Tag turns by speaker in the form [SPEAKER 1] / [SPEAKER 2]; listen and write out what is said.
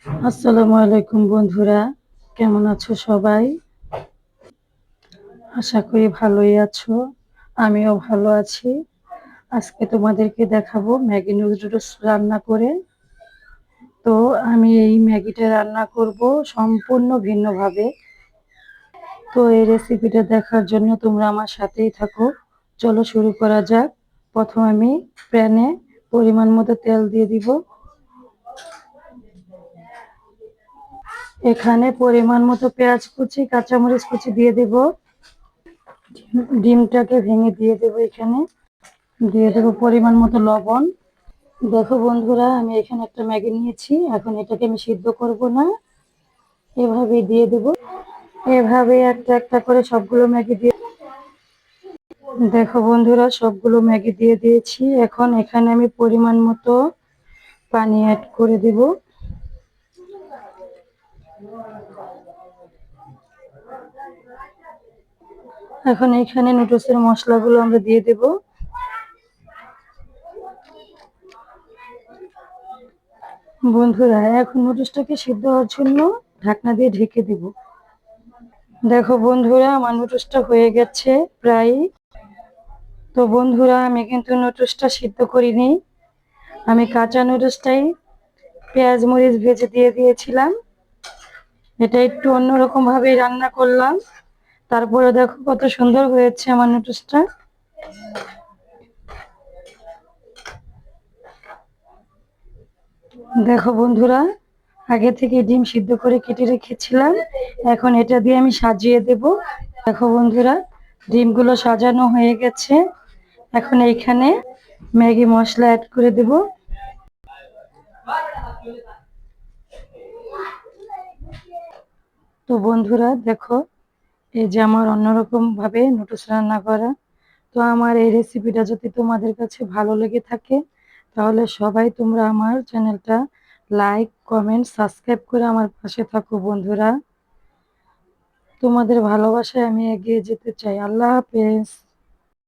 [SPEAKER 1] আসসালামু আলাইকুম বন্ধুরা, কেমন আছো সবাই? আশা করি ভালোই আছো। আমিও ভালো আছি। আজকে তোমাদেরকে দেখাবো ম্যাগি নুডলস রান্না করে। তো আমি এই ম্যাগিটা রান্না করব সম্পূর্ণ ভিন্নভাবে। তো এই রেসিপিটা দেখার জন্য তোমরা আমার সাথেই থাকো। চলো শুরু করা যাক। প্রথম আমি প্যানে পরিমাণ মতো তেল দিয়ে দিব। এখানে পরিমাণ মতো পেঁয়াজ কুচি, কাঁচামরিচ কুচি দিয়ে দেব। ডিমটাকে ভেঙে দিয়ে দেবো এখানে। দিয়ে দেবো পরিমাণ মতো লবণ। দেখো বন্ধুরা, আমি এখানে একটা ম্যাগি নিয়েছি। এখন এটাকে আমি সিদ্ধ করব না, এভাবেই দিয়ে দেব। এভাবে একটা একটা করে সবগুলো ম্যাগি দিয়ে, দেখো বন্ধুরা, সবগুলো ম্যাগি দিয়ে দিয়েছি। এখন এখানে আমি পরিমাণ মতো পানি অ্যাড করে দেব। এখন এখানে নুডলসের মশলাগুলো আমরা দিয়ে দেব। বন্ধুরা, এখন নুডলসটাকে সিদ্ধ হওয়ার জন্য ঢাকনা দিয়ে ঢেকে দেব। দেখো বন্ধুরা, আমার নুডলসটা হয়ে গেছে প্রায়। তো বন্ধুরা, আমি কিন্তু নুডলসটা সিদ্ধ করিনি। আমি কাঁচা নুডলসটাই পেঁয়াজ মরিচ ভেজে দিয়ে দিয়েছিলাম। এটা একটু অন্যরকম ভাবে রান্না করলাম। তারপরে দেখো কত সুন্দর হয়েছে আমার নুডলসটা। দেখো বন্ধুরা, আগে থেকে ডিম সিদ্ধ করে কেটে রেখেছিলাম। এখন এটা দিয়ে আমি সাজিয়ে দেব। দেখো বন্ধুরা, ডিমগুলো সাজানো হয়ে গেছে। এখন এইখানে ম্যাগি মশলা অ্যাড করে দেব। তো বন্ধুরা দেখো, এই যে আমার অন্যরকম ভাবে নুডলস রান্না করা। তো আমার এই রেসিপিটা যদি তোমাদের কাছে ভালো লেগে থাকে, তাহলে সবাই তোমরা আমার চ্যানেলটা লাইক, কমেন্ট, সাবস্ক্রাইব করে আমার পাশে থাকো বন্ধুরা। তোমাদের ভালোবাসায় আমি এগিয়ে যেতে চাই। আল্লাহ হাফেজ।